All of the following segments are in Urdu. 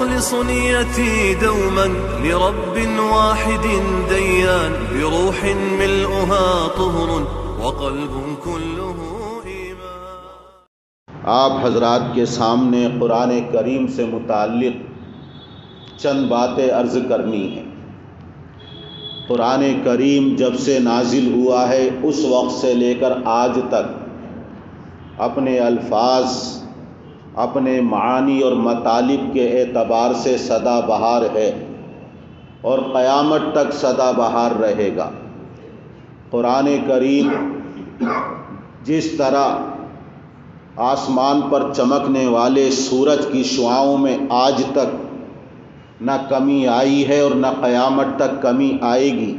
وأخلص نيتي دوما لرب واحد ديان بروح ملؤها طهر وقلب كله إيمان. آپ حضرات کے سامنے قرآن کریم سے متعلق چند باتیں عرض کرنی ہیں. قرآن کریم جب سے نازل ہوا ہے اس وقت سے لے کر آج تک اپنے الفاظ، اپنے معانی اور مطالب کے اعتبار سے سدا بہار ہے اور قیامت تک سدا بہار رہے گا. قرآن کریم جس طرح آسمان پر چمکنے والے سورج کی شعاؤں میں آج تک نہ کمی آئی ہے اور نہ قیامت تک کمی آئے گی،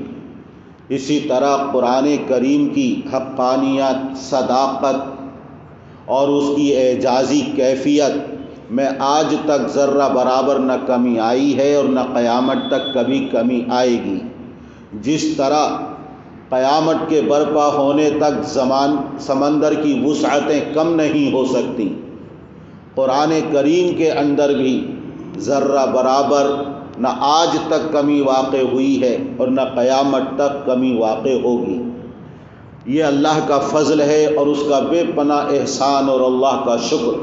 اسی طرح قرآن کریم کی حقانیت، صداقت اور اس کی اعجازی کیفیت میں آج تک ذرہ برابر نہ کمی آئی ہے اور نہ قیامت تک کبھی کمی آئے گی. جس طرح قیامت کے برپا ہونے تک سمندر کی وسعتیں کم نہیں ہو سکتی، قرآن کریم کے اندر بھی ذرہ برابر نہ آج تک کمی واقع ہوئی ہے اور نہ قیامت تک کمی واقع ہوگی. یہ اللہ کا فضل ہے اور اس کا بے پناہ احسان اور اللہ کا شکر.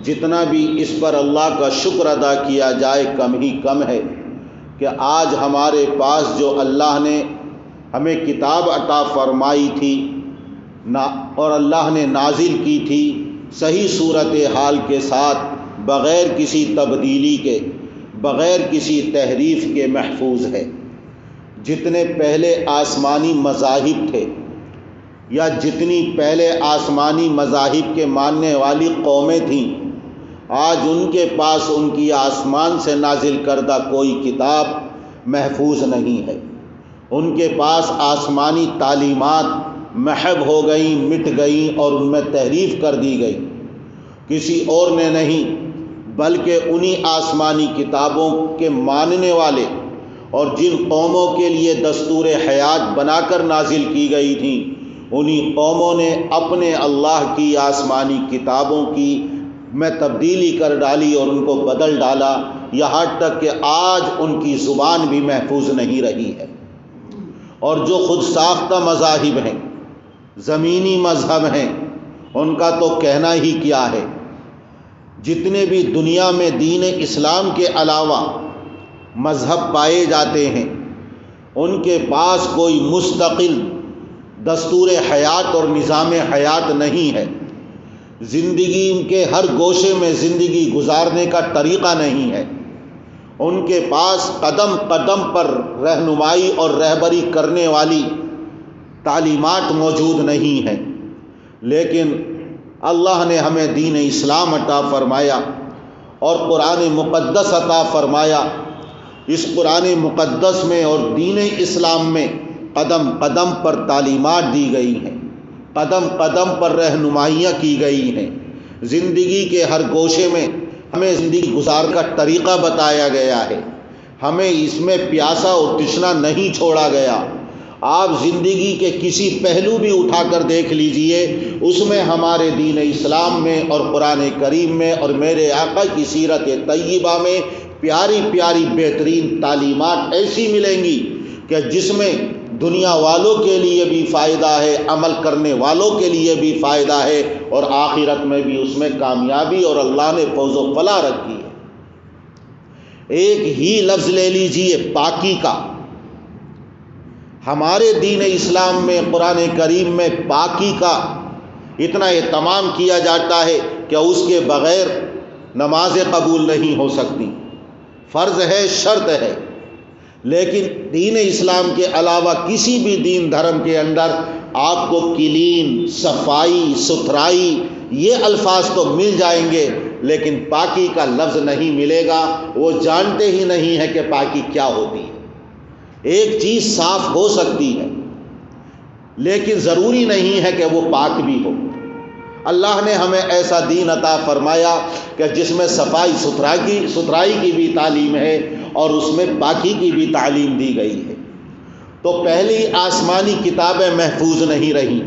جتنا بھی اس پر اللہ کا شکر ادا کیا جائے کم ہی کم ہے کہ آج ہمارے پاس جو اللہ نے ہمیں کتاب عطا فرمائی تھی اور اللہ نے نازل کی تھی صحیح صورتحال کے ساتھ، بغیر کسی تبدیلی کے، بغیر کسی تحریف کے محفوظ ہے. جتنے پہلے آسمانی مذاہب تھے یا جتنی پہلے آسمانی مذاہب کے ماننے والی قومیں تھیں، آج ان کے پاس ان کی آسمان سے نازل کردہ کوئی کتاب محفوظ نہیں ہے. ان کے پاس آسمانی تعلیمات محو ہو گئیں، مٹ گئیں اور ان میں تحریف کر دی گئی. کسی اور نے نہیں بلکہ انہی آسمانی کتابوں کے ماننے والے اور جن قوموں کے لیے دستور حیات بنا کر نازل کی گئی تھیں، انہی قوموں نے اپنے اللہ کی آسمانی کتابوں کی میں تبدیلی کر ڈالی اور ان کو بدل ڈالا، یہاں تک کہ آج ان کی زبان بھی محفوظ نہیں رہی ہے. اور جو خود ساختہ مذاہب ہیں، زمینی مذہب ہیں، ان کا تو کہنا ہی کیا ہے. جتنے بھی دنیا میں دین اسلام کے علاوہ مذہب پائے جاتے ہیں، ان کے پاس کوئی مستقل دستور حیات اور نظام حیات نہیں ہے. زندگی کے ہر گوشے میں زندگی گزارنے کا طریقہ نہیں ہے. ان کے پاس قدم قدم پر رہنمائی اور رہبری کرنے والی تعلیمات موجود نہیں ہیں. لیکن اللہ نے ہمیں دین اسلام عطا فرمایا اور قرآن مقدس عطا فرمایا. اس قرآن مقدس میں اور دین اسلام میں قدم قدم پر تعلیمات دی گئی ہیں، قدم قدم پر رہنمائیاں کی گئی ہیں. زندگی کے ہر گوشے میں ہمیں زندگی گزار کا طریقہ بتایا گیا ہے. ہمیں اس میں پیاسا اور تشنا نہیں چھوڑا گیا. آپ زندگی کے کسی پہلو بھی اٹھا کر دیکھ لیجئے، اس میں ہمارے دین اسلام میں اور قرآن کریم میں اور میرے آقا کی سیرت طیبہ میں پیاری پیاری بہترین تعلیمات ایسی ملیں گی کہ جس میں دنیا والوں کے لیے بھی فائدہ ہے، عمل کرنے والوں کے لیے بھی فائدہ ہے اور آخرت میں بھی اس میں کامیابی اور اللہ نے فوز و فلاح رکھی ہے. ایک ہی لفظ لے لیجئے پاکی کا. ہمارے دین اسلام میں قرآن کریم میں پاکی کا اتنا اہتمام کیا جاتا ہے کہ اس کے بغیر نمازیں قبول نہیں ہو سکتی. فرض ہے، شرط ہے. لیکن دین اسلام کے علاوہ کسی بھی دین دھرم کے اندر آپ کو کلین، صفائی، ستھرائی یہ الفاظ تو مل جائیں گے، لیکن پاکی کا لفظ نہیں ملے گا. وہ جانتے ہی نہیں ہے کہ پاکی کیا ہوتی ہے. ایک چیز صاف ہو سکتی ہے لیکن ضروری نہیں ہے کہ وہ پاک بھی ہو. اللہ نے ہمیں ایسا دین عطا فرمایا کہ جس میں صفائی ستھرائی کی بھی تعلیم ہے اور اس میں پاکی کی بھی تعلیم دی گئی ہے. تو پہلی آسمانی کتابیں محفوظ نہیں رہیں،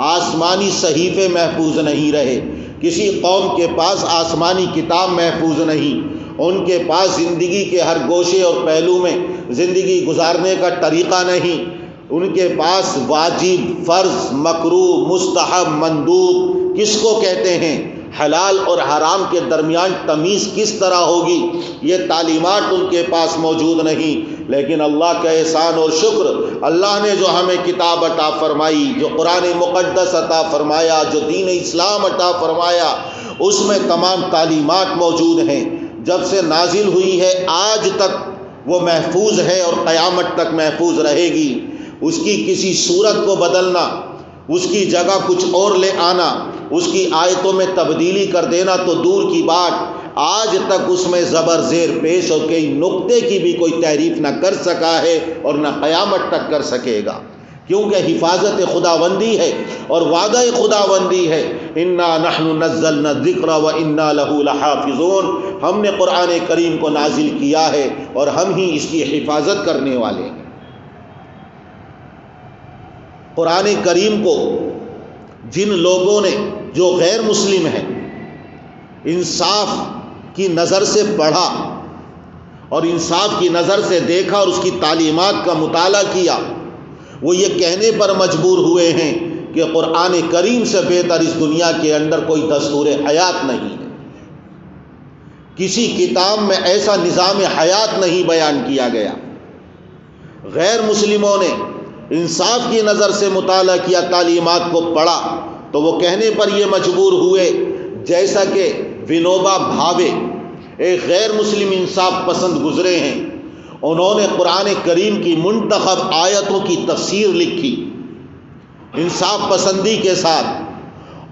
آسمانی صحیفے محفوظ نہیں رہے، کسی قوم کے پاس آسمانی کتاب محفوظ نہیں ان کے پاس زندگی کے ہر گوشے اور پہلو میں زندگی گزارنے کا طریقہ نہیں، ان کے پاس واجب، فرض، مکروہ، مستحب، مندوب کس کو کہتے ہیں، حلال اور حرام کے درمیان تمیز کس طرح ہوگی، یہ تعلیمات ان کے پاس موجود نہیں۔ لیکن اللہ کا احسان اور شکر، اللہ نے جو ہمیں کتاب عطا فرمائی، جو قرآن مقدس عطا فرمایا، جو دین اسلام عطا فرمایا، اس میں تمام تعلیمات موجود ہیں۔ جب سے نازل ہوئی ہے آج تک وہ محفوظ ہے اور قیامت تک محفوظ رہے گی۔ اس کی کسی صورت کو بدلنا، اس کی جگہ کچھ اور لے آنا، اس کی آیتوں میں تبدیلی کر دینا تو دور کی بات، آج تک اس میں زبر زیر پیش اور کئی نقطے کی بھی کوئی تحریف نہ کر سکا ہے اور نہ قیامت تک کر سکے گا، کیونکہ حفاظت خداوندی ہے اور وعدہ خداوندی ہے، انا نحن نزلنا الذکر وانا لہ لحافظون، ہم نے قرآن کریم کو نازل کیا ہے اور ہم ہی اس کی حفاظت کرنے والے ہیں۔ قرآن کریم کو جن لوگوں نے، جو غیر مسلم ہیں، انصاف کی نظر سے پڑھا اور انصاف کی نظر سے دیکھا اور اس کی تعلیمات کا مطالعہ کیا، وہ یہ کہنے پر مجبور ہوئے ہیں کہ قرآن کریم سے بہتر اس دنیا کے اندر کوئی دستور حیات نہیں ہے، کسی کتاب میں ایسا نظام حیات نہیں بیان کیا گیا۔ غیر مسلموں نے انصاف کی نظر سے مطالعہ کیا، تعلیمات کو پڑھا، تو وہ کہنے پر یہ مجبور ہوئے، جیسا کہ ونوبا بھاوے ایک غیر مسلم انصاف پسند گزرے ہیں، انہوں نے قرآن کریم کی منتخب آیتوں کی تفسیر لکھی انصاف پسندی کے ساتھ،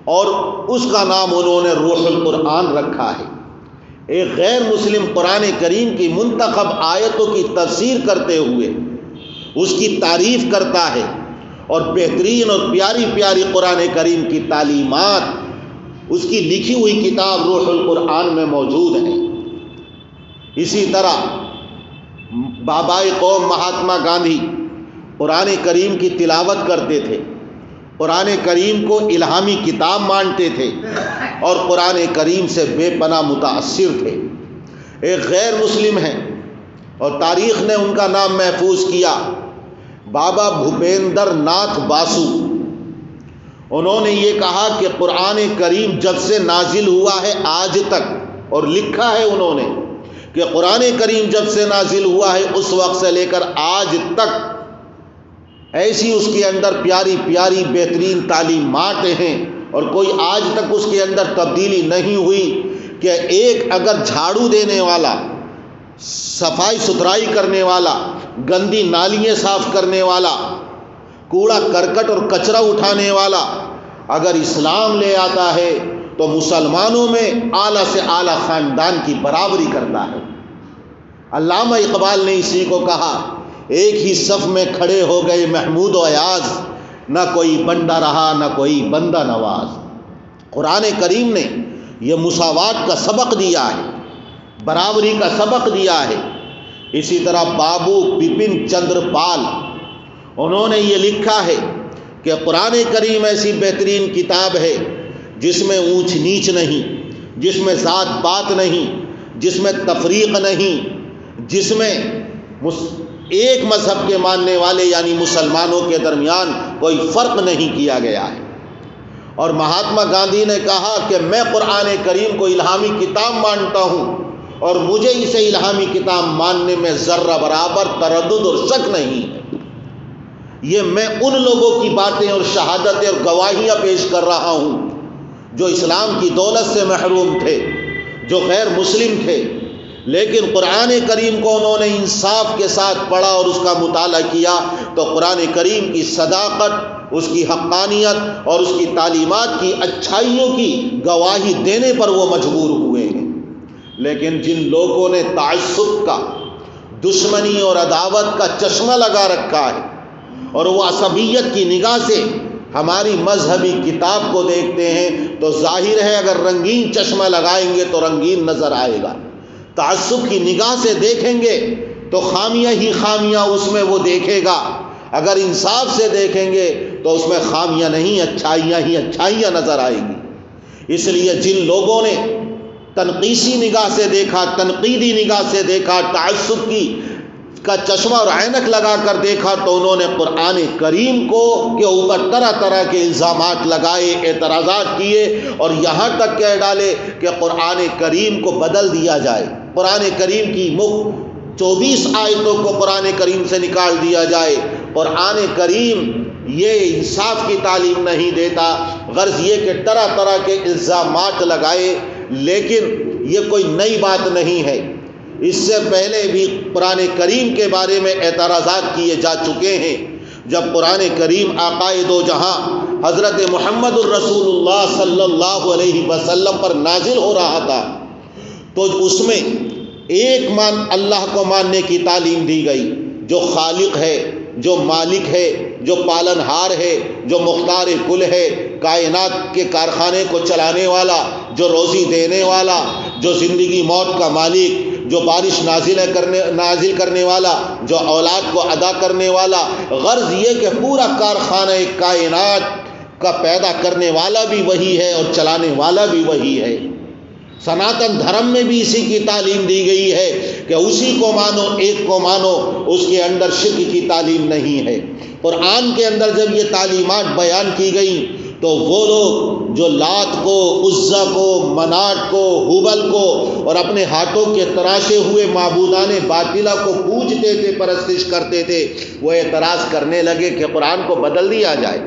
اور اس کا نام انہوں نے روح القرآن رکھا ہے۔ ایک غیر مسلم قرآن کریم کی منتخب آیتوں کی تفسیر کرتے ہوئے اس کی تعریف کرتا ہے، اور بہترین اور پیاری پیاری قرآن کریم کی تعلیمات اس کی لکھی ہوئی کتاب روح القرآن میں موجود ہیں۔ اسی طرح بابائے قوم مہاتما گاندھی قرآن کریم کی تلاوت کرتے تھے، قرآن کریم کو الہامی کتاب مانتے تھے اور قرآن کریم سے بے پناہ متاثر تھے۔ ایک غیر مسلم ہیں اور تاریخ نے ان کا نام محفوظ کیا، بابا بھوپیندر ناتھ باسو، انہوں نے یہ کہا کہ قرآن کریم جب سے نازل ہوا ہے آج تک، اور لکھا ہے انہوں نے کہ قرآن کریم جب سے نازل ہوا ہے اس وقت سے لے کر آج تک ایسی اس کے اندر پیاری پیاری بہترین تعلیمات ہیں، اور کوئی آج تک اس کے اندر تبدیلی نہیں ہوئی کہ ایک اگر جھاڑو دینے والا، صفائی ستھرائی کرنے والا، گندی نالیاں صاف کرنے والا، کوڑا کرکٹ اور کچرا اٹھانے والا اگر اسلام لے آتا ہے تو مسلمانوں میں اعلیٰ سے اعلیٰ خاندان کی برابری کرتا ہے۔ علامہ اقبال نے اسی کو کہا، ایک ہی صف میں کھڑے ہو گئے محمود و ایاز، نہ کوئی بندہ رہا نہ کوئی بندہ نواز۔ قرآن کریم نے یہ مساوات کا سبق دیا ہے، برابری کا سبق دیا ہے۔ اسی طرح بابو بپن چندر پال، انہوں نے یہ لکھا ہے کہ قرآن کریم ایسی بہترین کتاب ہے جس میں اونچ نیچ نہیں، جس میں ذات پات نہیں، جس میں تفریق نہیں، جس میں ایک مذہب کے ماننے والے یعنی مسلمانوں کے درمیان کوئی فرق نہیں کیا گیا ہے۔ اور مہاتما گاندھی نے کہا کہ میں قرآن کریم کو الہامی کتاب مانتا ہوں اور مجھے اسے الہامی کتاب ماننے میں ذرہ برابر تردد اور شک نہیں ہے۔ یہ میں ان لوگوں کی باتیں اور شہادتیں اور گواہیاں پیش کر رہا ہوں جو اسلام کی دولت سے محروم تھے، جو غیر مسلم تھے، لیکن قرآن کریم کو انہوں نے انصاف کے ساتھ پڑھا اور اس کا مطالعہ کیا تو قرآن کریم کی صداقت، اس کی حقانیت اور اس کی تعلیمات کی اچھائیوں کی گواہی دینے پر وہ مجبور ہوئے ہیں۔ لیکن جن لوگوں نے تعصب کا، دشمنی اور عداوت کا چشمہ لگا رکھا ہے اور وہ عصبیت کی نگاہ سے ہماری مذہبی کتاب کو دیکھتے ہیں تو ظاہر ہے اگر رنگین چشمہ لگائیں گے تو رنگین نظر آئے گا، تعصب کی نگاہ سے دیکھیں گے تو خامیاں ہی خامیاں اس میں وہ دیکھے گا، اگر انصاف سے دیکھیں گے تو اس میں خامیاں نہیں، اچھائیاں ہی اچھائیاں نظر آئیں گی۔ اس لیے جن لوگوں نے تنقیسی نگاہ سے دیکھا، تنقیدی نگاہ سے دیکھا، تعصب کا چشمہ اور عینک لگا کر دیکھا، تو انہوں نے قرآن کریم کے اوپر طرح طرح کے الزامات لگائے، اعتراضات کیے، اور یہاں تک کہہ ڈالے کہ قرآن کریم کو بدل دیا جائے، قرآن کریم کی 24 آیتوں کو قرآن کریم سے نکال دیا جائے۔ قرآن کریم یہ انصاف کی تعلیم نہیں دیتا، غرض یہ کہ طرح طرح کے الزامات لگائے، لیکن یہ کوئی نئی بات نہیں ہے، اس سے پہلے بھی قرآن کریم کے بارے میں اعتراضات کیے جا چکے ہیں۔ جب قرآن کریم آقائے دو جہاں حضرت محمد الرسول اللہ صلی اللہ علیہ وسلم پر نازل ہو رہا تھا، تو اس میں ایک اللہ کو ماننے کی تعلیم دی گئی، جو خالق ہے، جو مالک ہے، جو پالن ہار ہے، جو مختار کل ہے، کائنات کے کارخانے کو چلانے والا، جو روزی دینے والا، جو زندگی موت کا مالک، جو بارش نازل کرنے والا، جو اولاد کو عطا کرنے والا۔ غرض یہ کہ پورا کارخانہ کائنات کا پیدا کرنے والا بھی وہی ہے اور چلانے والا بھی وہی ہے۔ سناتن دھرم میں بھی اسی کی تعلیم دی گئی ہے کہ اسی کو مانو، ایک کو مانو، اس کے اندر شرک کی تعلیم نہیں ہے۔ قرآن کے اندر جب یہ تعلیمات بیان کی گئیں تو وہ لوگ جو لات کو، عزا کو، منات کو، ہبل کو اور اپنے ہاتھوں کے تراشے ہوئے معبودان باطلہ کو پوجتے تھے، پرستش کرتے تھے، وہ اعتراض کرنے لگے کہ قرآن کو بدل دیا جائے،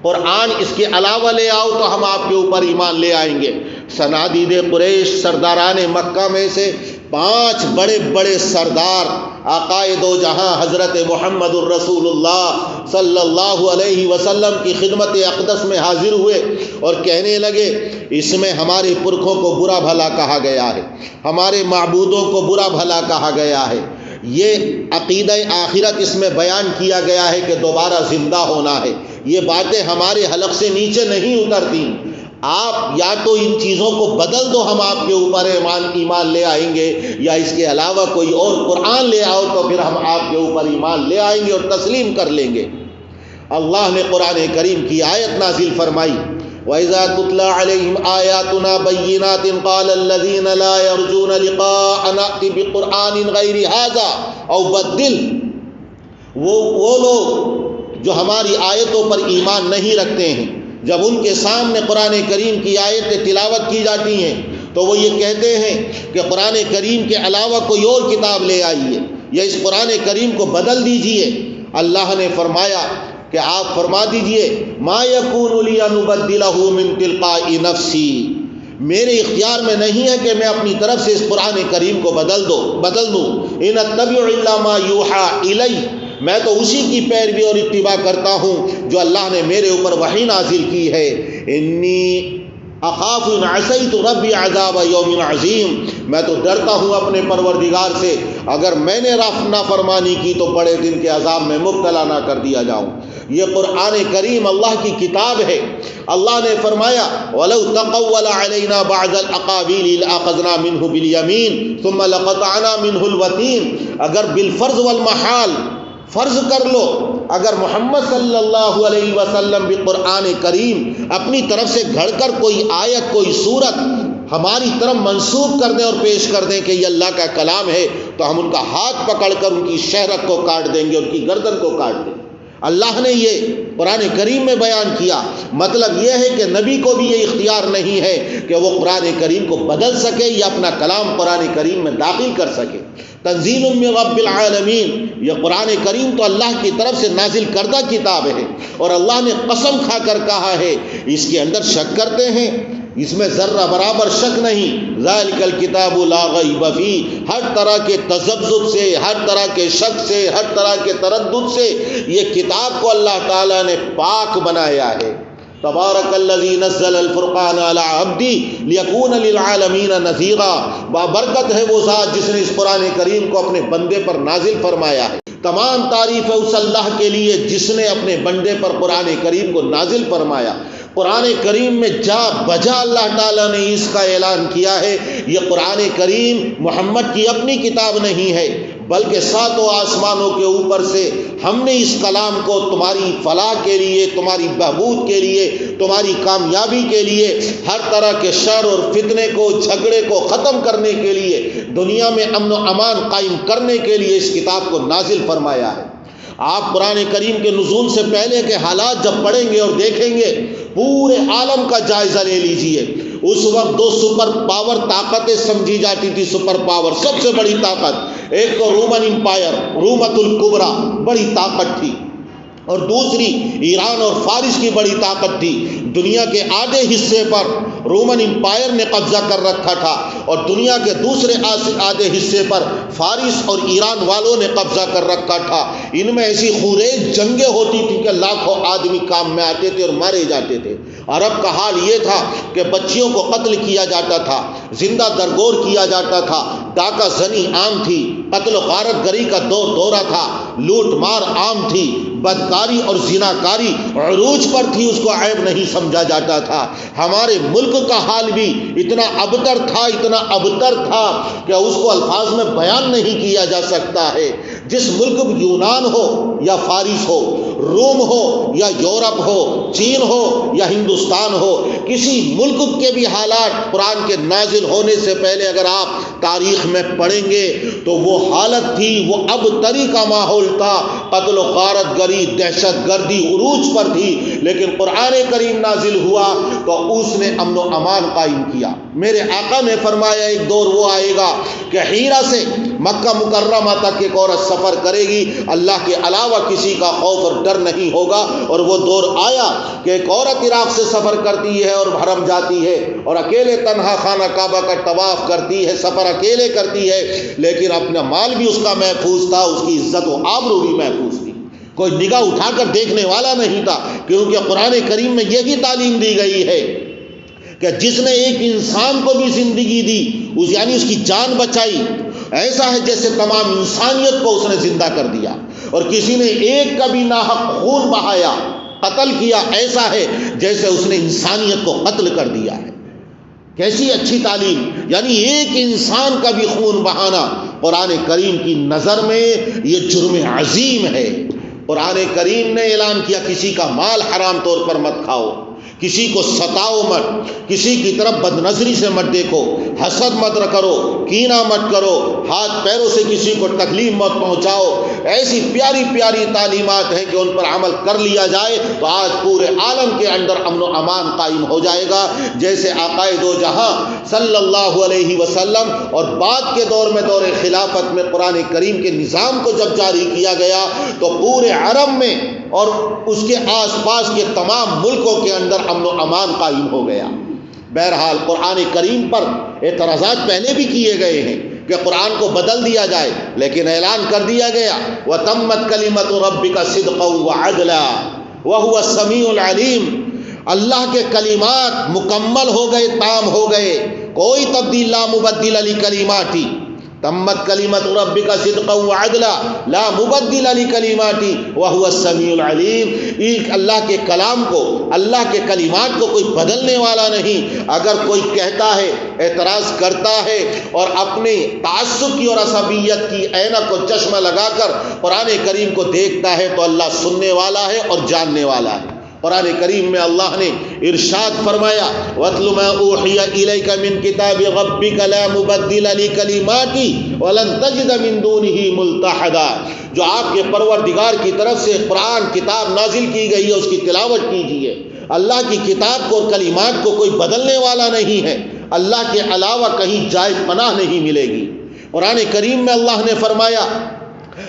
قرآن اس کے علاوہ لے آؤ تو ہم آپ کے اوپر ایمان لے آئیں گے۔ صنادید قریش، سرداران مکہ میں سے 5 بڑے بڑے سردار آقائے دو جہاں حضرت محمد الرسول اللہ صلی اللہ علیہ وسلم کی خدمت اقدس میں حاضر ہوئے اور کہنے لگے، اس میں ہمارے پرکھوں کو برا بھلا کہا گیا ہے، ہمارے معبودوں کو برا بھلا کہا گیا ہے، یہ عقیدہ آخرت اس میں بیان کیا گیا ہے کہ دوبارہ زندہ ہونا ہے، یہ باتیں ہمارے حلق سے نیچے نہیں اترتی، آپ یا تو ان چیزوں کو بدل دو، ہم آپ کے اوپر ایمان لے آئیں گے، یا اس کے علاوہ کوئی اور قرآن لے آؤ تو پھر ہم آپ کے اوپر ایمان لے آئیں گے اور تسلیم کر لیں گے۔ اللہ نے قرآن کریم کی آیت نازل فرمائی، وَإِذَا تُتْلَى عَلَيْهِمْ آيَاتُنَا بَيِّنَاتٍ قَالَ الَّذِينَ لَا يَرْجُونَ لِقَاءَنَا نَأْتِ بِقُرْآنٍ غَيْرِ هَذَا أَوْ بَدِّلْ، وہ لوگ جو ہماری آیتوں پر ایمان نہیں رکھتے ہیں، جب ان کے سامنے قرآن کریم کی آیتیں تلاوت کی جاتی ہیں تو وہ یہ کہتے ہیں کہ قرآن کریم کے علاوہ کوئی اور کتاب لے آئیے یا اس قرآن کریم کو بدل دیجئے۔ اللہ نے فرمایا کہ آپ فرما دیجئے، ما یکون لی ان ابدلہ من تلقاء نفسی، میرے اختیار میں نہیں ہے کہ میں اپنی طرف سے اس قرآن کریم کو بدل دوں، ان اتبع الا ما یوحی الی، میں تو اسی کی پیروی اور اتباع کرتا ہوں جو اللہ نے میرے اوپر وحی نازل کی ہے۔ انی اخاف ان عصیت ربی عذاب یوم عظیم، میں تو ڈرتا ہوں اپنے پروردگار سے، اگر میں نے نافرمانی کی تو بڑے دن کے عذاب میں مبتلا نہ کر دیا جاؤں۔ یہ قرآن کریم اللہ کی کتاب ہے۔ اللہ نے فرمایا وَلَوْ تَقَوَّلَ عَلَيْنَا بَعْضَ الْأَقَاوِيلِ لَأَخَذْنَا مِنْهُ بِالْيَمِينِ ثُمَّ لَقَطَعْنَا مِنْهُ الْوَتِينَ، اگر بالفرض والمحال فرض کر لو، اگر محمد صلی اللہ علیہ وسلم بھی قرآن کریم اپنی طرف سے گھڑ کر کوئی آیت، کوئی سورت ہماری طرف منسوب کر دیں اور پیش کر دیں کہ یہ اللہ کا کلام ہے، تو ہم ان کا ہاتھ پکڑ کر ان کی شہرت کو کاٹ دیں گے، ان کی گردن کو کاٹ دیں گے۔ اللہ نے یہ قرآن کریم میں بیان کیا۔ مطلب یہ ہے کہ نبی کو بھی یہ اختیار نہیں ہے کہ وہ قرآن کریم کو بدل سکے یا اپنا کلام قرآن کریم میں داخل کر سکے۔ تنزیل من رب العالمین، یہ قرآن کریم تو اللہ کی طرف سے نازل کردہ کتاب ہے، اور اللہ نے قسم کھا کر کہا ہے اس کے اندر شک کرتے ہیں، اس میں ذرہ برابر شک نہیں۔ ذالک الکتاب لا ریب فیہ، ہر طرح کے تذبذب سے، ہر طرح کے شک سے، ہر طرح کے تردد سے یہ کتاب کو اللہ تعالیٰ نے پاک بنایا ہے۔ تبارک الذی نزل الفرقان علی عبدہ لیکون للعالمین نذیرا، بابرکت ہے وہ ذات جس نے اس قرآن کریم کو اپنے بندے پر نازل فرمایا ہے۔ تمام تعریف ہے اس اللہ کے لیے جس نے اپنے بندے پر قرآن کریم کو نازل فرمایا۔ قرآن کریم میں جا بجا اللہ تعالیٰ نے اس کا اعلان کیا ہے، یہ قرآن کریم محمد کی اپنی کتاب نہیں ہے بلکہ ساتوں آسمانوں کے اوپر سے ہم نے اس کلام کو تمہاری فلاح کے لیے، تمہاری بہبود کے لیے، تمہاری کامیابی کے لیے، ہر طرح کے شر اور فتنے کو، جھگڑے کو ختم کرنے کے لیے، دنیا میں امن و امان قائم کرنے کے لیے اس کتاب کو نازل فرمایا ہے۔ آپ قرآن کریم کے نزول سے پہلے کے حالات جب پڑھیں گے اور دیکھیں گے، پورے عالم کا جائزہ لے لیجئے۔ اس وقت دو سپر پاور طاقتیں سمجھی جاتی تھی، سپر پاور سب سے بڑی طاقت، ایک تو رومن امپائر، رومت الکبریٰ بڑی طاقت تھی، اور دوسری ایران اور فارس کی بڑی طاقت تھی۔ دنیا کے آدھے حصے پر رومن امپائر نے قبضہ کر رکھا تھا، اور دنیا کے دوسرے آدھے حصے پر فارس اور ایران والوں نے قبضہ کر رکھا تھا۔ ان میں ایسی خوریز جنگیں ہوتی تھیں کہ لاکھوں آدمی کام میں آتے تھے اور مارے جاتے تھے۔ عرب کا حال یہ تھا کہ بچیوں کو قتل کیا جاتا تھا، زندہ درگور کیا جاتا تھا، ڈاکہ زنی عام تھی، قتل و غارت گری کا دورہ تھا، لوٹ مار عام تھی، بدکاری اور زناکاری عروج پر تھی، اس کو عیب نہیں سمجھا جاتا تھا۔ ہمارے ملک کا حال بھی اتنا ابتر تھا، اتنا ابتر تھا کہ اس کو الفاظ میں بیان نہیں کیا جا سکتا ہے۔ جس ملک یونان ہو یا فارس ہو، روم ہو یا یورپ ہو، چین ہو یا ہندوستان ہو، کسی ملک کے بھی حالات قرآن کے نازل ہونے سے پہلے اگر آپ تاریخ میں پڑھیں گے تو وہ حالت تھی، وہ ابتری کا ماحول تھا، قتل و غارت گری، دہشت گردی عروج پر تھی۔ لیکن قرآن کریم نازل ہوا تو اس نے امن و امان قائم کیا۔ میرے آقا نے فرمایا ایک دور وہ آئے گا کہ ہیرا سے مکہ مکرمہ تک ایک عورت سفر کرے گی، اللہ کے علاوہ کسی کا خوف اور ڈر نہیں ہوگا۔ اور وہ دور آیا کہ ایک عورت عراق سے سفر کرتی ہے اور حرم جاتی ہے اور اکیلے تنہا خانہ کعبہ کا طواف کرتی ہے، سفر اکیلے کرتی ہے، لیکن اپنا مال بھی اس کا محفوظ تھا، اس کی عزت و آبرو بھی محفوظ تھی، کوئی نگاہ اٹھا کر دیکھنے والا نہیں تھا، کیونکہ قرآن کریم میں یہی تعلیم دی گئی ہے کہ جس نے ایک انسان کو بھی زندگی دی، یعنی اس کی جان بچائی، ایسا ہے جیسے تمام انسانیت کو اس نے زندہ کر دیا۔ اور کسی نے ایک کا بھی ناحق خون بہایا، قتل کیا، ایسا ہے جیسے اس نے انسانیت کو قتل کر دیا ہے۔ کیسی اچھی تعلیم! یعنی ایک انسان کا بھی خون بہانا قرآن کریم کی نظر میں یہ جرم عظیم ہے۔ قرآن کریم نے اعلان کیا کسی کا مال حرام طور پر مت کھاؤ، کسی کو ستاؤ مت، کسی کی طرف بد نظری سے مت دیکھو، حسد مت کرو، کینہ مت کرو، ہاتھ پیروں سے کسی کو تکلیف مت پہنچاؤ۔ ایسی پیاری پیاری تعلیمات ہیں کہ ان پر عمل کر لیا جائے تو آج پورے عالم کے اندر امن و امان قائم ہو جائے گا۔ جیسے آقائے دو جہاں صلی اللہ علیہ وسلم اور بعد کے دور میں، دور خلافت میں، قرآن کریم کے نظام کو جب جاری کیا گیا تو پورے عرب میں اور اس کے آس پاس کے تمام ملکوں کے اندر امن و امان قائم ہو گیا۔ بہرحال قرآن کریم پر اعتراضات پہلے بھی کیے گئے ہیں کہ قرآن کو بدل دیا جائے، لیکن اعلان کر دیا گیا وَتَمَّتْ كَلِمَةُ رَبِّكَ صِدْقًا وَعَدْلًا وَهُوَ السَّمِيعُ الْعَلِيمُ۔ اللہ کے کلمات مکمل ہو گئے، تام ہو گئے، کوئی تبدیل لا مبدل لکلماتی، تمت کلمت ربک صدقا وعدلا لا مبدل لکلماتی وهو السمیع العلیم۔ ایک اللہ کے کلام کو، اللہ کے کلمات کو کوئی بدلنے والا نہیں۔ اگر کوئی کہتا ہے، اعتراض کرتا ہے اور اپنے تعصب کی اور عصبیت کی عینک کو چشمہ لگا کر قرآن کریم کو دیکھتا ہے تو اللہ سننے والا ہے اور جاننے والا ہے۔ قرآن کریم میں اللہ نے ارشاد فرمایا وَاتْلُ مَا أُوحِيَ إِلَيْكَ مِنْ كِتَابِ رَبِّكَ لَا مُبَدِّلَ لِكَلِمَاتِهِ وَلَن تَجِدَ مِن دُونِهِ مُلْتَحَدًا۔ جو آپ کے پروردگار کی طرف سے قرآن کتاب نازل کی گئی ہے اس کی تلاوت کیجیے۔ اللہ کی کتاب کو اور کلمات کو کوئی بدلنے والا نہیں ہے، اللہ کے علاوہ کہیں جائز پناہ نہیں ملے گی۔ قرآن کریم میں اللہ نے فرمایا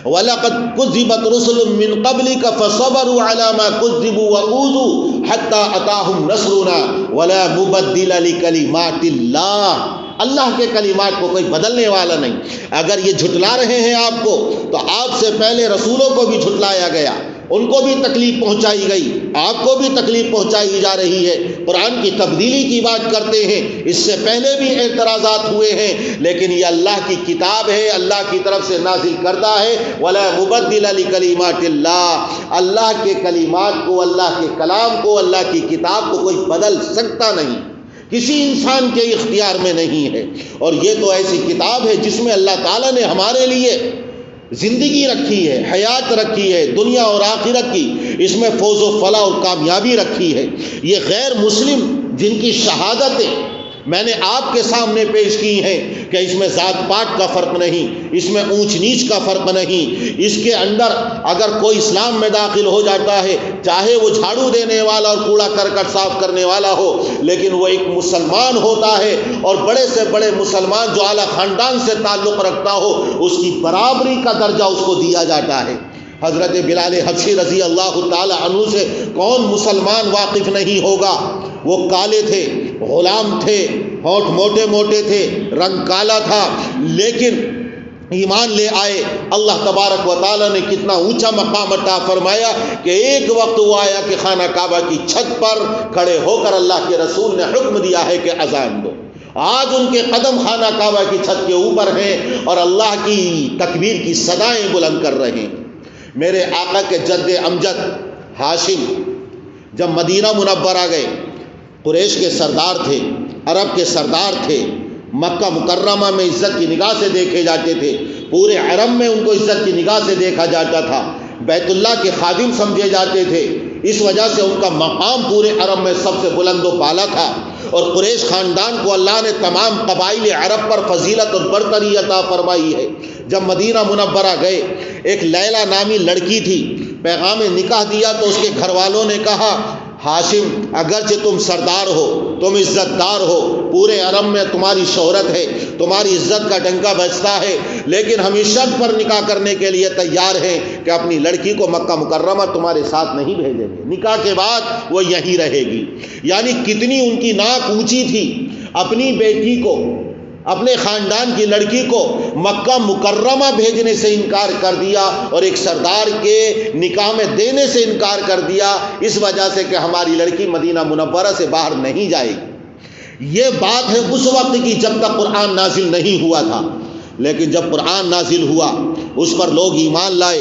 وَلَقَدْ كُذِّبَتْ رُسُلٌ مِّن قَبْلِكَ فَصَبَرُوا عَلَى مَا كُذِّبُوا وَأُوذُوا حَتَّى أَتَاهُمْ نَصْرُنَا وَلَا مُبَدِّلَ لِكَلِمَاتِ اللَّهِ۔ اللہ کے کلمات کو کوئی بدلنے والا نہیں۔ اگر یہ جھٹلا رہے ہیں آپ کو تو آپ سے پہلے رسولوں کو بھی جھٹلایا گیا، ان کو بھی تکلیف پہنچائی گئی، آپ کو بھی تکلیف پہنچائی جا رہی ہے۔ قرآن کی تبدیلی کی بات کرتے ہیں، اس سے پہلے بھی اعتراضات ہوئے ہیں، لیکن یہ اللہ کی کتاب ہے، اللہ کی طرف سے نازل کردہ ہے۔ وَلَا مُبَدِّلَ لِكَلِمَاتِ اللَّهِ۔ اللہ کے کلمات کو، اللہ کے کلام کو، اللہ کی کتاب کو کوئی بدل سکتا نہیں، کسی انسان کے اختیار میں نہیں ہے۔ اور یہ تو ایسی کتاب ہے جس میں اللہ تعالیٰ نے ہمارے لیے زندگی رکھی ہے، حیات رکھی ہے، دنیا اور آخرت کی اس میں فوز و فلاح اور کامیابی رکھی ہے۔ یہ غیر مسلم جن کی شہادتیں میں نے آپ کے سامنے پیش کی ہیں کہ اس میں ذات پات کا فرق نہیں، اس میں اونچ نیچ کا فرق نہیں، اس کے اندر اگر کوئی اسلام میں داخل ہو جاتا ہے، چاہے وہ جھاڑو دینے والا اور کوڑا کرکٹ صاف کرنے والا ہو، لیکن وہ ایک مسلمان ہوتا ہے، اور بڑے سے بڑے مسلمان جو اعلیٰ خاندان سے تعلق رکھتا ہو اس کی برابری کا درجہ اس کو دیا جاتا ہے۔ حضرت بلال حبشی رضی اللہ تعالی عنہ سے کون مسلمان واقف نہیں ہوگا؟ وہ کالے تھے، غلام تھے، ہونٹ موٹے موٹے تھے، رنگ کالا تھا، لیکن ایمان لے آئے۔ اللہ تبارک و تعالیٰ نے کتنا اونچا مقام عطا فرمایا کہ ایک وقت وہ آیا کہ خانہ کعبہ کی چھت پر کھڑے ہو کر اللہ کے رسول نے حکم دیا ہے کہ اذان دو۔ آج ان کے قدم خانہ کعبہ کی چھت کے اوپر ہیں اور اللہ کی تکبیر کی صدائیں بلند کر رہے ہیں۔ میرے آقا کے جد امجد ہاشم جب مدینہ منورہ گئے، قریش کے سردار تھے، عرب کے سردار تھے، مکہ مکرمہ میں عزت کی نگاہ سے دیکھے جاتے تھے، پورے عرب میں ان کو عزت کی نگاہ سے دیکھا جاتا تھا، بیت اللہ کے خادم سمجھے جاتے تھے، اس وجہ سے ان کا مقام پورے عرب میں سب سے بلند و بالا تھا۔ اور قریش خاندان کو اللہ نے تمام قبائل عرب پر فضیلت اور برتری عطا فرمائی ہے۔ جب مدینہ منورہ گئے، ایک لیلا نامی لڑکی تھی، پیغام نکاح دیا تو اس کے گھر والوں نے کہا ہاشم اگرچہ تم سردار ہو، تم عزت دار ہو، پورے عرب میں تمہاری شہرت ہے، تمہاری عزت کا ڈنکا بجتا ہے، لیکن ہم اس شرط پر نکاح کرنے کے لیے تیار ہیں کہ اپنی لڑکی کو مکہ مکرمہ تمہارے ساتھ نہیں بھیجیں گے، نکاح کے بعد وہ یہیں رہے گی۔ یعنی کتنی ان کی ناک اونچی تھی، اپنی بیٹی کو، اپنے خاندان کی لڑکی کو مکہ مکرمہ بھیجنے سے انکار کر دیا اور ایک سردار کے نکاح میں دینے سے انکار کر دیا، اس وجہ سے کہ ہماری لڑکی مدینہ منورہ سے باہر نہیں جائے گی۔ یہ بات ہے اس وقت کی جب تک قرآن نازل نہیں ہوا تھا، لیکن جب قرآن نازل ہوا اس پر لوگ ایمان لائے،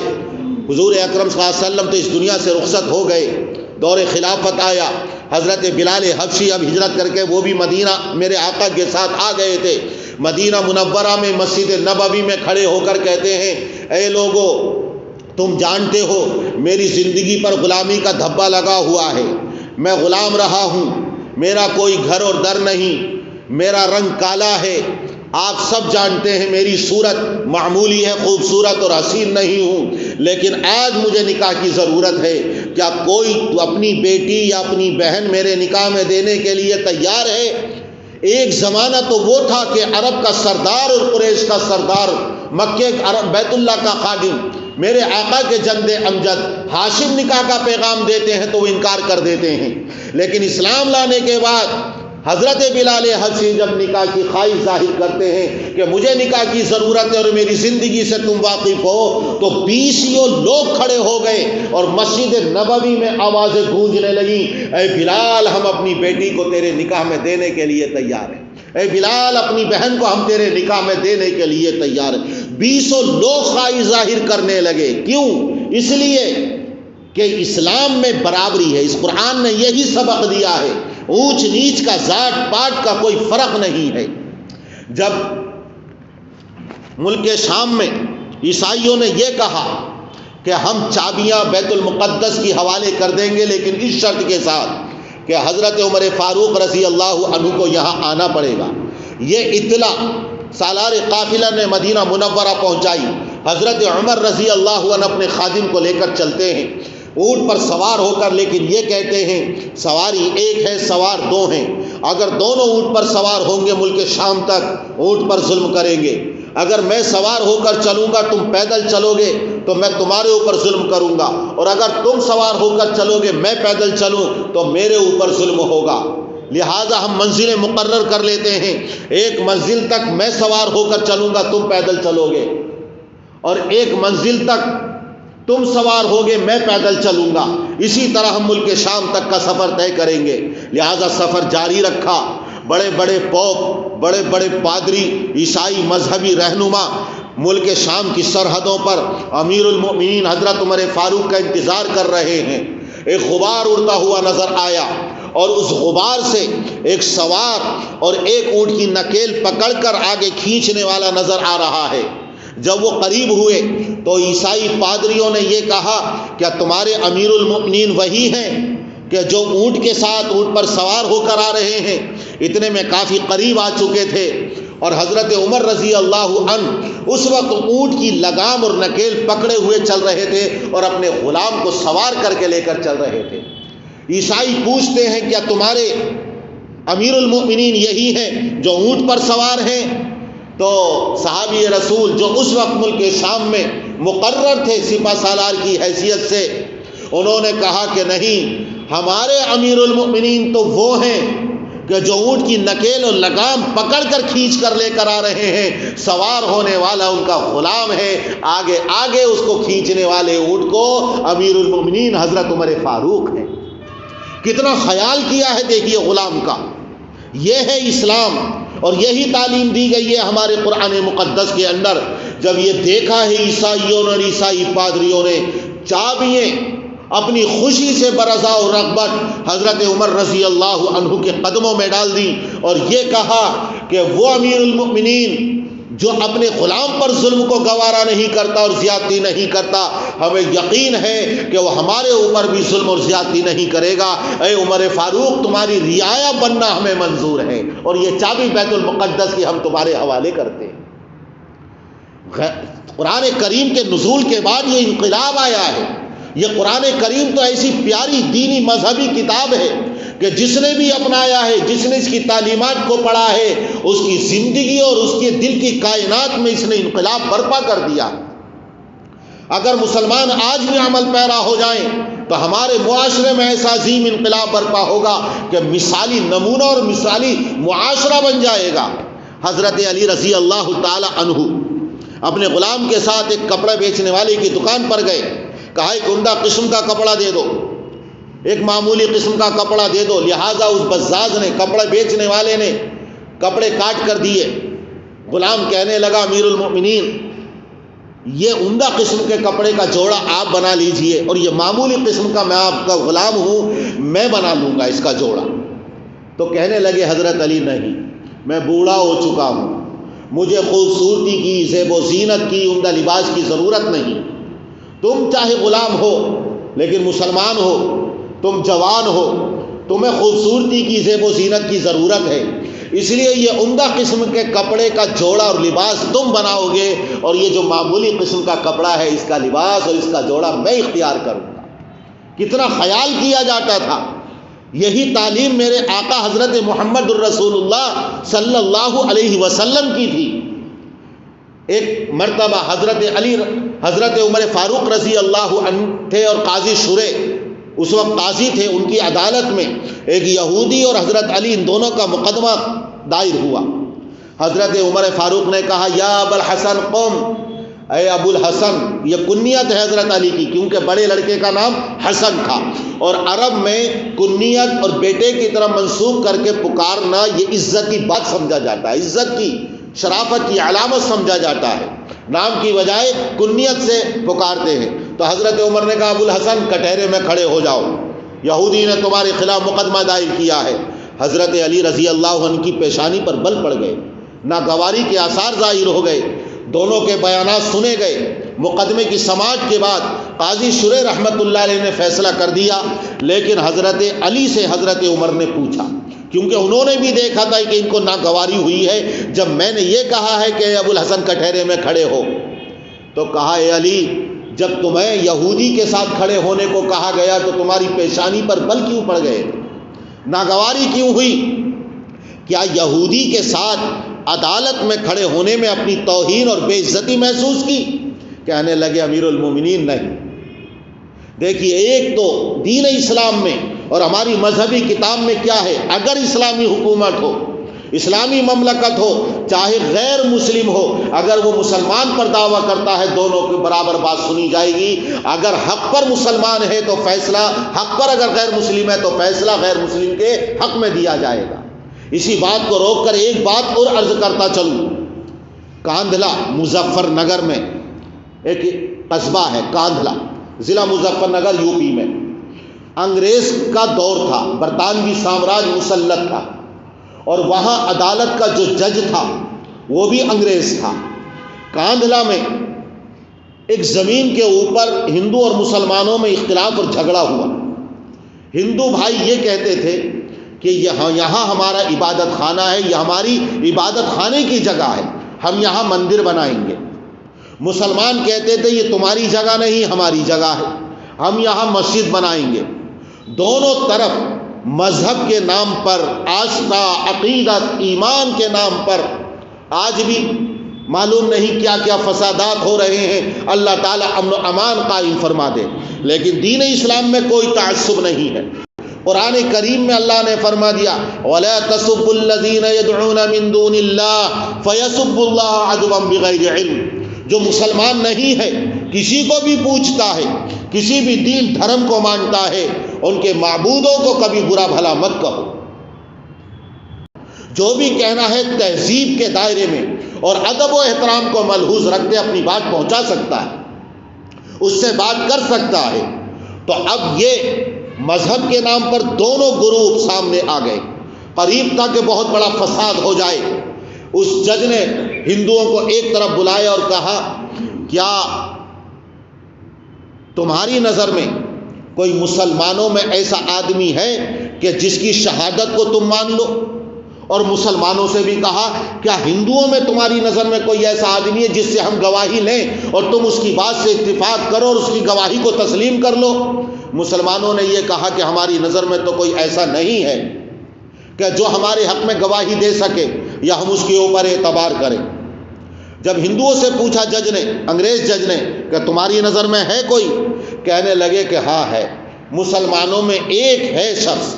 حضور اکرم صلی اللہ علیہ وسلم تو اس دنیا سے رخصت ہو گئے، دور خلافت آیا، حضرت بلال حبشی اب ہجرت کر کے وہ بھی مدینہ میرے آقا کے ساتھ آ گئے تھے۔ مدینہ منورہ میں مسجد نبوی میں کھڑے ہو کر کہتے ہیں اے لوگو، تم جانتے ہو میری زندگی پر غلامی کا دھبا لگا ہوا ہے، میں غلام رہا ہوں، میرا کوئی گھر اور در نہیں، میرا رنگ کالا ہے، آپ سب جانتے ہیں میری صورت معمولی ہے، خوبصورت اور حسین نہیں ہوں، لیکن آج مجھے نکاح کی ضرورت ہے، کیا کوئی اپنی بیٹی یا اپنی بہن میرے نکاح میں دینے کے لیے تیار ہے؟ ایک زمانہ تو وہ تھا کہ عرب کا سردار اور قریش کا سردار، مکے عرب بیت اللہ کا خادم میرے آقا کے جد امجد ہاشم نکاح کا پیغام دیتے ہیں تو وہ انکار کر دیتے ہیں، لیکن اسلام لانے کے بعد حضرت بلال حبشی جب نکاح کی خواہش ظاہر کرتے ہیں کہ مجھے نکاح کی ضرورت ہے اور میری زندگی سے تم واقف ہو، تو بیسیوں لوگ کھڑے ہو گئے اور مسجد نبوی میں آوازیں گونجنے لگیں، اے بلال ہم اپنی بیٹی کو تیرے نکاح میں دینے کے لیے تیار ہیں، اے بلال اپنی بہن کو ہم تیرے نکاح میں دینے کے لیے تیار ہیں۔ بیسوں لوگ خواہش ظاہر کرنے لگے، کیوں؟ اس لیے کہ اسلام میں برابری ہے، اس قرآن نے یہی سبق دیا ہے، اونچ نیچ کا، ذات پات کا کوئی فرق نہیں ہے۔ جب ملک شام میں عیسائیوں نے یہ کہا کہ ہم چابیاں بیت المقدس کی حوالے کر دیں گے، لیکن اس شرط کے ساتھ کہ حضرت عمر فاروق رضی اللہ عنہ کو یہاں آنا پڑے گا، یہ اطلاع سالار قافلہ نے مدینہ منورہ پہنچائی۔ حضرت عمر رضی اللہ عنہ اپنے خادم کو لے کر چلتے ہیں اونٹ پر سوار ہو کر، لیکن یہ کہتے ہیں سواری ایک ہے، سوار دو ہیں، اگر دونوں اونٹ پر سوار ہوں گے ملک شام تک اونٹ پر ظلم کریں گے، اگر میں سوار ہو کر چلوں گا تم پیدل چلو گے تو میں تمہارے اوپر ظلم کروں گا، اور اگر تم سوار ہو کر چلو گے میں پیدل چلوں تو میرے اوپر ظلم ہوگا، لہٰذا ہم منزلیں مقرر کر لیتے ہیں، ایک منزل تک میں سوار ہو کر چلوں گا تم پیدل چلو گے، اور ایک منزل تک تم سوار ہوگے میں پیدل چلوں گا، اسی طرح ہم ملک شام تک کا سفر طے کریں گے۔ لہٰذا سفر جاری رکھا، بڑے بڑے پوپ، بڑے بڑے پادری، عیسائی مذہبی رہنما ملک شام کی سرحدوں پر امیر المؤمنین حضرت عمر فاروق کا انتظار کر رہے ہیں۔ ایک غبار اڑتا ہوا نظر آیا اور اس غبار سے ایک سوار اور ایک اونٹ کی نکیل پکڑ کر آگے کھینچنے والا نظر آ رہا ہے۔ جب وہ قریب ہوئے تو عیسائی پادریوں نے یہ کہا کیا تمہارے امیر المؤمنین وہی ہیں کہ جو اونٹ کے ساتھ اونٹ پر سوار ہو کر آ رہے ہیں؟ اتنے میں کافی قریب آ چکے تھے اور حضرت عمر رضی اللہ عنہ اس وقت اونٹ کی لگام اور نکیل پکڑے ہوئے چل رہے تھے اور اپنے غلام کو سوار کر کے لے کر چل رہے تھے۔ عیسائی پوچھتے ہیں کیا تمہارے امیر المؤمنین یہی ہیں جو اونٹ پر سوار ہیں؟ تو صحابی رسول جو اس وقت ملک شام میں مقرر تھے سپہ سالار کی حیثیت سے، انہوں نے کہا کہ نہیں، ہمارے امیر المؤمنین تو وہ ہیں کہ جو اونٹ کی نکیل اور لگام پکڑ کر کھینچ کر لے کر آ رہے ہیں، سوار ہونے والا ان کا غلام ہے، آگے آگے اس کو کھینچنے والے اونٹ کو امیر المؤمنین حضرت عمر فاروق ہیں۔ کتنا خیال کیا ہے دیکھیے غلام کا۔ یہ ہے اسلام اور یہی تعلیم دی گئی ہے ہمارے قرآن مقدس کے اندر۔ جب یہ دیکھا ہے عیسائیوں اور عیسائی پادریوں نے، چابیاں اپنی خوشی سے برضا و رغبت حضرت عمر رضی اللہ عنہ کے قدموں میں ڈال دی اور یہ کہا کہ وہ امیر المؤمنین جو اپنے غلام پر ظلم کو گوارا نہیں کرتا اور زیادتی نہیں کرتا، ہمیں یقین ہے کہ وہ ہمارے اوپر بھی ظلم اور زیادتی نہیں کرے گا۔ اے عمر فاروق، تمہاری رعایا بننا ہمیں منظور ہے اور یہ چابی بیت المقدس کی ہم تمہارے حوالے کرتے ہیں۔ قرآن کریم کے نزول کے بعد یہ انقلاب آیا ہے۔ یہ قرآن کریم تو ایسی پیاری دینی مذہبی کتاب ہے کہ جس نے بھی اپنایا ہے، جس نے اس کی تعلیمات کو پڑھا ہے، اس کی زندگی اور اس کے دل کی کائنات میں اس نے انقلاب برپا کر دیا۔ اگر مسلمان آج بھی عمل پیرا ہو جائیں تو ہمارے معاشرے میں ایسا عظیم انقلاب برپا ہوگا کہ مثالی نمونہ اور مثالی معاشرہ بن جائے گا۔ حضرت علی رضی اللہ تعالی عنہ اپنے غلام کے ساتھ ایک کپڑے بیچنے والے کی دکان پر گئے، کہا ایک عمدہ قسم کا کپڑا دے دو، ایک معمولی قسم کا کپڑا دے دو۔ لہٰذا اس بزاز نے، کپڑے بیچنے والے نے کپڑے کاٹ کر دیے۔ غلام کہنے لگا امیر المؤمنین یہ عمدہ قسم کے کپڑے کا جوڑا آپ بنا لیجئے اور یہ معمولی قسم کا، میں آپ کا غلام ہوں، میں بنا لوں گا اس کا جوڑا۔ تو کہنے لگے حضرت علی نہیں، میں بوڑھا ہو چکا ہوں، مجھے خوبصورتی کی، زیب و زینت کی، عمدہ لباس کی ضرورت نہیں۔ تم چاہے غلام ہو لیکن مسلمان ہو، تم جوان ہو، تمہیں خوبصورتی کی، زیب و زینت کی ضرورت ہے، اس لیے یہ عمدہ قسم کے کپڑے کا جوڑا اور لباس تم بناؤ گے اور یہ جو معمولی قسم کا کپڑا ہے اس کا لباس اور اس کا جوڑا میں اختیار کروں گا۔ کتنا خیال کیا جاتا تھا۔ یہی تعلیم میرے آقا حضرت محمد الرسول اللہ صلی اللہ علیہ وسلم کی تھی۔ ایک مرتبہ حضرت عمر فاروق رضی اللہ عنہ تھے اور قاضی شرح اس وقت قاضی تھے، ان کی عدالت میں ایک یہودی اور حضرت علی ان دونوں کا مقدمہ دائر ہوا۔ حضرت عمر فاروق نے کہا یا ابو الحسن قم، اے ابو الحسن، یہ کنیت ہے حضرت علی کی کیونکہ بڑے لڑکے کا نام حسن تھا اور عرب میں کنیت اور بیٹے کی طرف منسوب کر کے پکارنا یہ عزت کی بات سمجھا جاتا ہے، عزت کی، شرافت کی علامت سمجھا جاتا ہے، نام کی بجائے کنیت سے پکارتے ہیں۔ تو حضرت عمر نے کہا ابو الحسن کٹہرے میں کھڑے ہو جاؤ، یہودی نے تمہارے خلاف مقدمہ دائر کیا ہے۔ حضرت علی رضی اللہ عنہ کی پیشانی پر بل پڑ گئے، ناگواری کے آثار ظاہر ہو گئے، دونوں کے بیانات سنے گئے۔ مقدمے کی سماعت کے بعد قاضی شرح رحمۃ اللہ علیہ نے فیصلہ کر دیا، لیکن حضرت علی سے حضرت عمر نے پوچھا کیونکہ انہوں نے بھی دیکھا تھا کہ ان کو ناگواری ہوئی ہے جب میں نے یہ کہا ہے کہ ابو الحسن کٹہرے میں کھڑے ہو۔ تو کہا اے علی، جب تمہیں یہودی کے ساتھ کھڑے ہونے کو کہا گیا تو تمہاری پیشانی پر بل کیوں پڑ گئے، ناگواری کیوں ہوئی؟ کیا یہودی کے ساتھ عدالت میں کھڑے ہونے میں اپنی توہین اور بے عزتی محسوس کی؟ کہنے لگے امیر المومنین نہیں۔ دیکھیے ایک تو دین اسلام میں اور ہماری مذہبی کتاب میں کیا ہے، اگر اسلامی حکومت ہو، اسلامی مملکت ہو، چاہے غیر مسلم ہو، اگر وہ مسلمان پر دعویٰ کرتا ہے دونوں کے برابر بات سنی جائے گی۔ اگر حق پر مسلمان ہے تو فیصلہ حق پر، اگر غیر مسلم ہے تو فیصلہ غیر مسلم کے حق میں دیا جائے گا۔ اسی بات کو روک کر ایک بات اور عرض کرتا چلوں، کاندھلا مظفر نگر میں ایک قصبہ ہے، کاندھلا ضلع مظفر نگر یو پی میں، انگریز کا دور تھا، برطانوی سامراج مسلط تھا اور وہاں عدالت کا جو جج تھا وہ بھی انگریز تھا۔ کاندھلا میں ایک زمین کے اوپر ہندو اور مسلمانوں میں اختلاف اور جھگڑا ہوا۔ ہندو بھائی یہ کہتے تھے کہ یہاں ہمارا عبادت خانہ ہے، یہ ہماری عبادت خانے کی جگہ ہے، ہم یہاں مندر بنائیں گے۔ مسلمان کہتے تھے یہ تمہاری جگہ نہیں، ہماری جگہ ہے، ہم یہاں مسجد بنائیں گے۔ دونوں طرف مذہب کے نام پر، آستھا، عقیدت، ایمان کے نام پر آج بھی معلوم نہیں کیا کیا فسادات ہو رہے ہیں۔ اللہ تعالیٰ امن و امان قائم فرما دے، لیکن دین اسلام میں کوئی تعصب نہیں ہے۔ قرآن کریم میں اللہ نے فرما دیا وَلَا تَسُبُّوا الَّذِينَ يَدْعُونَ مِن دُونِ اللَّهِ فَيَسُبُّوا اللَّهَ عَدْوًا بِغَيْرِ عِلْمٍ۔ جو مسلمان نہیں ہے، کسی کو بھی پوچھتا ہے، کسی بھی دین دھرم کو مانتا ہے، ان کے معبودوں کو کبھی برا بھلا مت کہو۔ جو بھی کہنا ہے تہذیب کے دائرے میں اور ادب و احترام کو ملحوظ رکھتے اپنی بات پہنچا سکتا ہے، اس سے بات کر سکتا ہے۔ تو اب یہ مذہب کے نام پر دونوں گروپ سامنے آ گئے، قریب تھا کہ بہت بڑا فساد ہو جائے۔ اس جج نے ہندوؤں کو ایک طرف بلایا اور کہا کیا تمہاری نظر میں کوئی مسلمانوں میں ایسا آدمی ہے کہ جس کی شہادت کو تم مان لو؟ اور مسلمانوں سے بھی کہا کیا ہندوؤں میں تمہاری نظر میں کوئی ایسا آدمی ہے جس سے ہم گواہی لیں اور تم اس کی بات سے اتفاق کرو اور اس کی گواہی کو تسلیم کر لو؟ مسلمانوں نے یہ کہا کہ ہماری نظر میں تو کوئی ایسا نہیں ہے کہ جو ہمارے حق میں گواہی دے سکے یا ہم اس کے اوپر اعتبار کریں۔ جب ہندوؤں سے پوچھا جج نے، انگریز جج نے، کہ تمہاری نظر میں ہے کوئی؟ کہنے لگے کہ ہاں ہے، مسلمانوں میں ایک ہے شخص،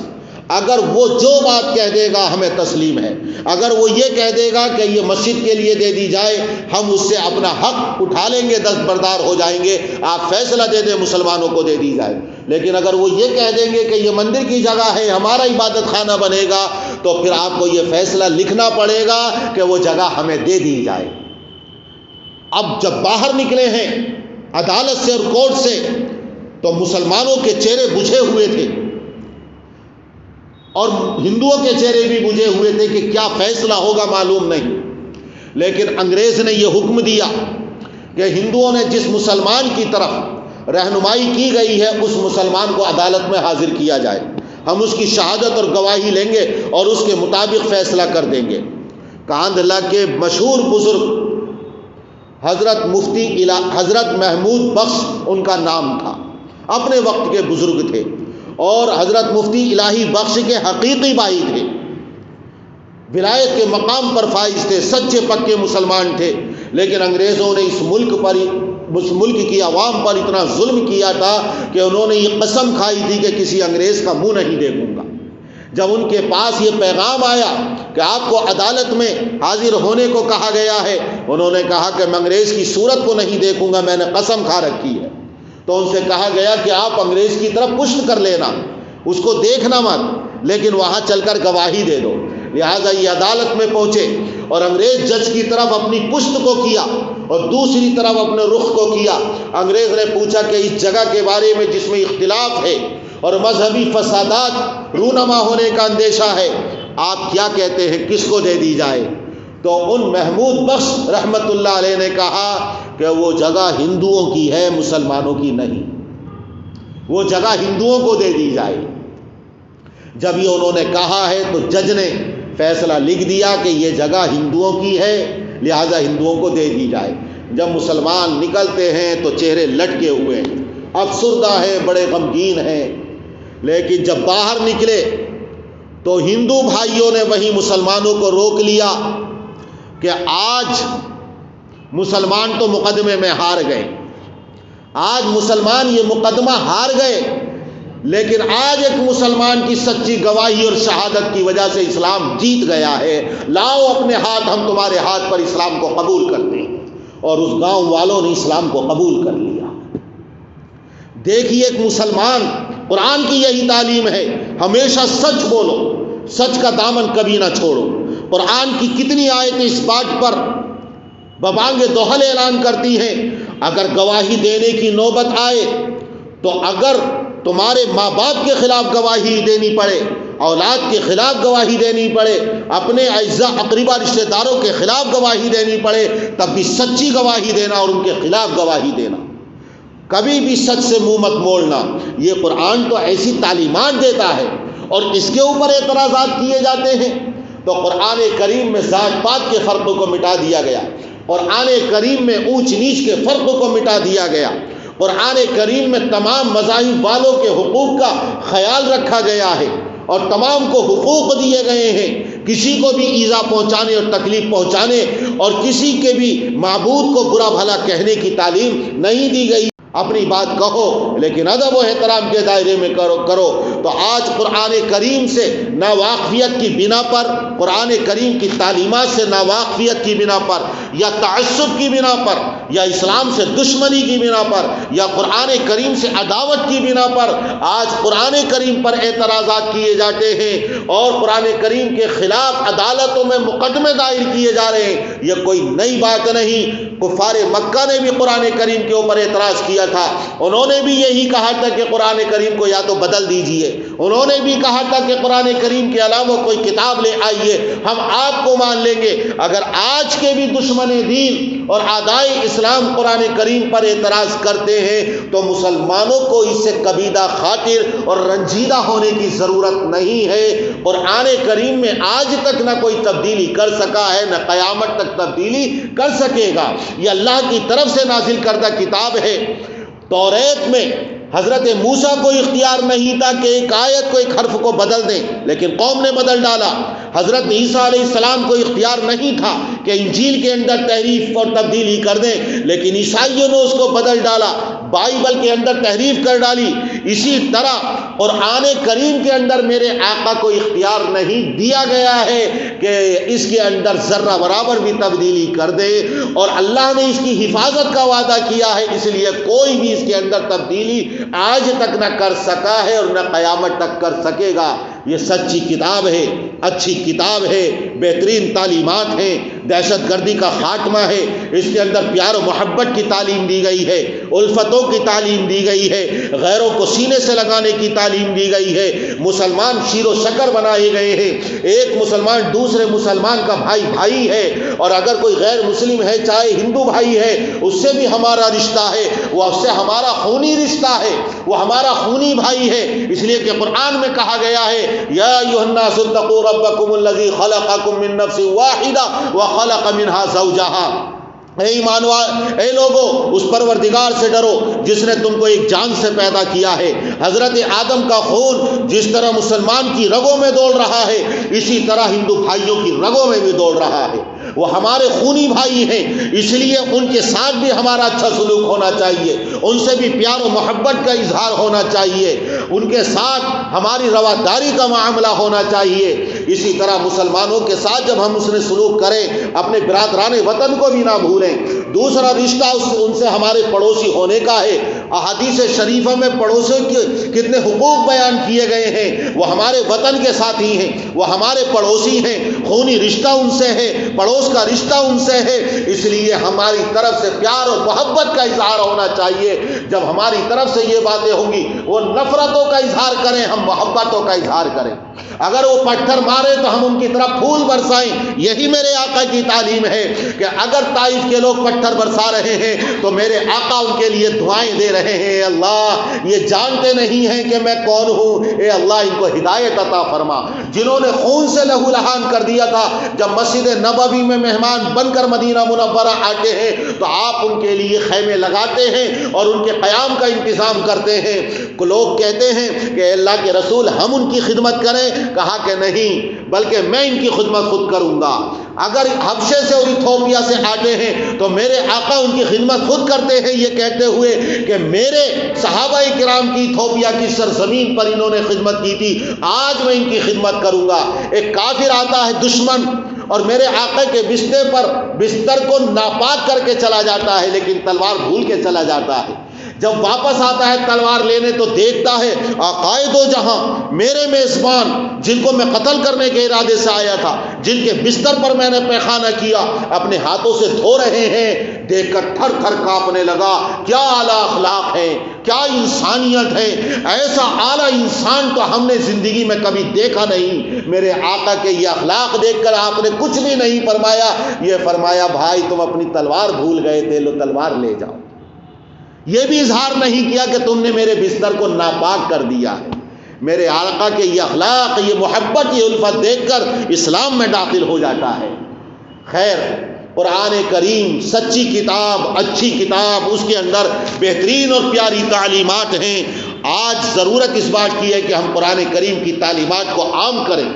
اگر وہ جو بات کہہ دے گا ہمیں تسلیم ہے۔ اگر وہ یہ کہہ دے گا کہ یہ مسجد کے لیے دے دی جائے، ہم اس سے اپنا حق اٹھا لیں گے، دستبردار ہو جائیں گے، آپ فیصلہ دے دیں مسلمانوں کو دے دی جائے۔ لیکن اگر وہ یہ کہہ دیں گے کہ یہ مندر کی جگہ ہے، ہمارا عبادت خانہ بنے گا، تو پھر آپ کو یہ فیصلہ لکھنا پڑے گا کہ وہ جگہ ہمیں دے دی جائے۔ اب جب باہر نکلے ہیں عدالت سے اور کورٹ سے، تو مسلمانوں کے چہرے بجھے ہوئے تھے اور ہندوؤں کے چہرے بھی بجھے ہوئے تھے کہ کیا فیصلہ ہوگا معلوم نہیں۔ لیکن انگریز نے یہ حکم دیا کہ ہندوؤں نے جس مسلمان کی طرف رہنمائی کی گئی ہے اس مسلمان کو عدالت میں حاضر کیا جائے، ہم اس کی شہادت اور گواہی لیں گے اور اس کے مطابق فیصلہ کر دیں گے۔ کاندھلا کے مشہور بزرگ حضرت محمود بخش ان کا نام تھا، اپنے وقت کے بزرگ تھے اور حضرت مفتی الہی بخش کے حقیقی بھائی تھے، ولایت کے مقام پر فائز تھے، سچے پکے مسلمان تھے۔ لیکن انگریزوں نے اس ملک کی عوام پر اتنا ظلم کیا تھا کہ انہوں نے یہ قسم کھائی تھی کہ کسی انگریز کا منہ نہیں دیکھوں گا۔ جب ان کے پاس یہ پیغام آیا کہ آپ کو عدالت میں حاضر ہونے کو کہا گیا ہے، انہوں نے کہا کہ میں انگریز کی صورت کو نہیں دیکھوں گا، میں نے قسم کھا رکھی ہے۔ تو ان سے کہا گیا کہ آپ انگریز کی طرف پشت کر لینا، اس کو دیکھنا مت، لیکن وہاں چل کر گواہی دے دو۔ لہٰذا یہ عدالت میں پہنچے اور انگریز جج کی طرف اپنی پشت کو کیا اور دوسری طرف اپنے رخ کو کیا۔ انگریز نے پوچھا کہ اس جگہ کے بارے میں جس میں اختلاف ہے اور مذہبی فسادات رونما ہونے کا اندیشہ ہے، آپ کیا کہتے ہیں، کس کو دے دی جائے؟ تو ان محمود بخش رحمت اللہ علیہ نے کہا کہ وہ جگہ ہندوؤں کی ہے، مسلمانوں کی نہیں، وہ جگہ ہندوؤں کو دے دی جائے۔ جب یہ انہوں نے کہا ہے تو جج نے فیصلہ لکھ دیا کہ یہ جگہ ہندوؤں کی ہے، لہذا ہندوؤں کو دے دی جائے۔ جب مسلمان نکلتے ہیں تو چہرے لٹکے ہوئے ہیں، افسردہ ہیں، بڑے غمگین ہیں۔ لیکن جب باہر نکلے تو ہندو بھائیوں نے وہیں مسلمانوں کو روک لیا کہ آج مسلمان تو مقدمے میں ہار گئے، آج مسلمان یہ مقدمہ ہار گئے، لیکن آج ایک مسلمان کی سچی گواہی اور شہادت کی وجہ سے اسلام جیت گیا ہے، لاؤ اپنے ہاتھ، ہم تمہارے ہاتھ پر اسلام کو قبول کرتے ہیں۔ اور اس گاؤں والوں نے اسلام کو قبول کر لیا۔ دیکھیے ایک مسلمان، قرآن کی یہی تعلیم ہے، ہمیشہ سچ بولو، سچ کا دامن کبھی نہ چھوڑو۔ قرآن کی کتنی آیتیں اس بات پر ببانگ دوہل اعلان کرتی ہیں، اگر گواہی دینے کی نوبت آئے تو اگر تمہارے ماں باپ کے خلاف گواہی دینی پڑے اولاد کے خلاف گواہی دینی پڑے، اپنے اعزاء اقربا رشتہ داروں کے خلاف گواہی دینی پڑے، تب بھی سچی گواہی دینا اور ان کے خلاف گواہی دینا، کبھی بھی سچ سے منہ مت موڑنا۔ یہ قرآن تو ایسی تعلیمات دیتا ہے اور اس کے اوپر اعتراضات کیے جاتے ہیں۔ تو قرآن کریم میں ذات پات کے فرق کو مٹا دیا گیا، قرآن کریم میں اونچ نیچ کے فرق کو مٹا دیا گیا، قرآن کریم میں تمام مذاہب والوں کے حقوق کا خیال رکھا گیا ہے اور تمام کو حقوق دیے گئے ہیں، کسی کو بھی ایذا پہنچانے اور تکلیف پہنچانے اور کسی کے بھی معبود کو برا بھلا کہنے کی تعلیم نہیں دی گئی۔ اپنی بات کہو لیکن ادب و احترام کے دائرے میں کرو۔ تو آج قرآن کریم سے ناواقفیت کی بنا پر، قرآن کریم کی تعلیمات سے ناواقفیت کی بنا پر، یا تعصب کی بنا پر، یا اسلام سے دشمنی کی بنا پر، یا قرآن کریم سے عداوت کی بنا پر آج قرآن کریم پر اعتراضات کیے جاتے ہیں اور قرآن کریم کے خلاف عدالتوں میں مقدمے دائر کیے جا رہے ہیں۔ یہ کوئی نئی بات نہیں، کفار مکہ نے بھی قرآن کریم کے اوپر اعتراض کیا تھا، انہوں نے بھی یہی کہا تھا کہ قرآن کریم کو یا تو بدل دیجئے، انہوں نے بھی کہا تھا کہ قرآن کریم کے علاوہ کوئی کتاب لے آئیے، ہم آپ کو مان لیں گے۔ اگر آج کے بھی دشمن دین اور اعدائے اسلام قرآن کریم پر اعتراض کرتے ہیں تو مسلمانوں کو اس سے کبیدہ خاطر اور رنجیدہ ہونے کی ضرورت نہیں ہے۔ قرآن کریم میں آج تک نہ کوئی تبدیلی کر سکا ہے، نہ قیامت تک تبدیلی کر سکے گا۔ یہ اللہ کی طرف سے نازل کردہ کتاب ہے۔ توریت میں حضرت موسیٰ کو اختیار نہیں تھا کہ ایک آیت کو، ایک حرف کو بدل دیں، لیکن قوم نے بدل ڈالا۔ حضرت عیسیٰ علیہ السلام کو اختیار نہیں تھا کہ انجیل کے اندر تحریف اور تبدیلی کر دیں، لیکن عیسائیوں نے اس کو بدل ڈالا، بائبل کے اندر تحریف کر ڈالی۔ اسی طرح قرآن کریم کے اندر میرے آقا کو اختیار نہیں دیا گیا ہے کہ اس کے اندر ذرہ برابر بھی تبدیلی کر دے، اور اللہ نے اس کی حفاظت کا وعدہ کیا ہے، اس لیے کوئی بھی اس کے اندر تبدیلی آج تک نہ کر سکا ہے اور نہ قیامت تک کر سکے گا۔ یہ سچی کتاب ہے، اچھی کتاب ہے، بہترین تعلیمات ہیں، دہشت گردی کا خاتمہ ہے، اس کے اندر پیار و محبت کی تعلیم دی گئی ہے، الفتوں کی تعلیم دی گئی ہے، غیروں کو سینے سے لگانے کی تعلیم دی گئی ہے، مسلمان شیر و شکر بنائے گئے ہیں، ایک مسلمان دوسرے مسلمان کا بھائی ہے، اور اگر کوئی غیر مسلم ہے چاہے ہندو بھائی ہے اس سے بھی ہمارا رشتہ ہے، وہ اس سے ہمارا خونی رشتہ ہے، وہ ہمارا خونی بھائی ہے۔ اس لیے کہ قرآن میں کہا گیا ہے یا ایھا الناس اتقوا ربکم الذی خلقکم من نفس واحدہ وخلق منها زوجہا۔ اے لوگو اس پروردگار سے ڈرو جس نے تم کو ایک جان سے پیدا کیا ہے۔ حضرت آدم کا خون جس طرح مسلمان کی رگوں میں دوڑ رہا ہے اسی طرح ہندو بھائیوں کی رگوں میں بھی دوڑ رہا ہے، وہ ہمارے خونی بھائی ہیں، اس لیے ان کے ساتھ بھی ہمارا اچھا سلوک ہونا چاہیے، ان سے بھی پیار و محبت کا اظہار ہونا چاہیے، ان کے ساتھ ہماری رواداری کا معاملہ ہونا چاہیے۔ اسی طرح مسلمانوں کے ساتھ جب ہم اس نے سلوک کریں اپنے برادران وطن کو بھی نہ بھولیں۔ دوسرا رشتہ ان سے ہمارے پڑوسی ہونے کا ہے۔ احادیث شریفہ میں پڑوسیوں کے کتنے حقوق بیان کیے گئے ہیں، وہ ہمارے وطن کے ساتھی ہیں، وہ ہمارے پڑوسی ہیں، خونی رشتہ ان سے ہے، پڑوس کا رشتہ ان سے ہے، اس لیے ہماری طرف سے پیار اور محبت کا اظہار ہونا چاہیے۔ جب ہماری طرف سے یہ باتیں ہوں گی وہ نفرتوں کا اظہار کریں، ہم محبتوں کا اظہار کریں۔ اگر وہ پتھر مارے تو ہم ان کی طرف پھول برسائیں۔ یہی میرے آقا کی تعلیم ہے کہ اگر طائف کے لوگ پتھر برسا رہے ہیں تو میرے آقا ان کے لیے دعائیں دے رہے ہیں، اللہ یہ جانتے نہیں ہیں کہ میں کون ہوں، اے اللہ ان کو ہدایت عطا فرما۔ جنہوں نے خون سے لہو لہان کر دیا تھا، جب مسجد نبوی میں مہمان بن کر مدینہ منورہ آتے ہیں تو آپ ان کے لیے خیمے لگاتے ہیں اور ان کے قیام کا انتظام کرتے ہیں۔ لوگ کہتے ہیں کہ اللہ کے رسول ہم ان کی خدمت کریں، کہا کہ نہیں بلکہ میں ان کی خدمت خود کروں گا۔ اگر حبشے سے اور ایتھوپیا سے آتے ہیں تو میرے آقا ان کی خدمت خود کرتے ہیں، یہ کہتے ہوئے کہ میرے صحابہ کرام کی ایتھوپیا کی سرزمین پر انہوں نے خدمت کی تھی، آج میں ان کی خدمت کروں گا۔ ایک کافر آتا ہے دشمن اور میرے آقا کے بستر کو ناپاک کر کے چلا جاتا ہے، لیکن تلوار بھول کے چلا جاتا ہے۔ جب واپس آتا ہے تلوار لینے تو دیکھتا ہے آقائے دو جہاں، میرے میزبان جن کو میں قتل کرنے کے ارادے سے آیا تھا، جن کے بستر پر میں نے پیخانہ کیا، اپنے ہاتھوں سے دھو رہے ہیں۔ دیکھ کر تھر تھر کانپنے لگا، کیا اعلیٰ اخلاق ہیں، کیا انسانیت ہے، ایسا اعلیٰ انسان تو ہم نے زندگی میں کبھی دیکھا نہیں۔ میرے آقا کے یہ اخلاق دیکھ کر آپ نے کچھ بھی نہیں فرمایا، یہ فرمایا بھائی تم اپنی تلوار بھول گئے تھے، لو تلوار لے جاؤ۔ یہ بھی اظہار نہیں کیا کہ تم نے میرے بستر کو ناپاک کر دیا ہے۔ میرے آقا کے یہ اخلاق، یہ محبت، یہ الفت دیکھ کر اسلام میں داخل ہو جاتا ہے۔ خیر، قرآن کریم سچی کتاب، اچھی کتاب، اس کے اندر بہترین اور پیاری تعلیمات ہیں۔ آج ضرورت اس بات کی ہے کہ ہم قرآن کریم کی تعلیمات کو عام کریں،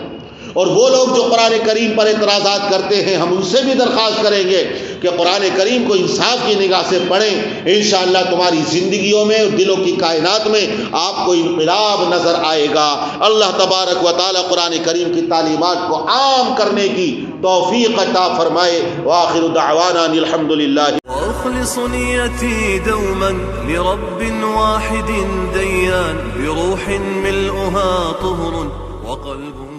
اور وہ لوگ جو قرآن کریم پر اعتراضات کرتے ہیں ہم ان سے بھی درخواست کریں گے کہ قرآن کریم کو انصاف کی نگاہ سے پڑھیں۔ انشاءاللہ تمہاری زندگیوں میں اور دلوں کی کائنات میں آپ کو انقلاب نظر آئے گا۔ اللہ تبارک و تعالی قرآن کریم کی تعلیمات کو عام کرنے کی توفیق عطا فرمائے۔ وآخر دعوانا ان الحمد للہ۔ وأخلص نيتي دوما لرب واحد ديان بروح ملؤها طهر وقلب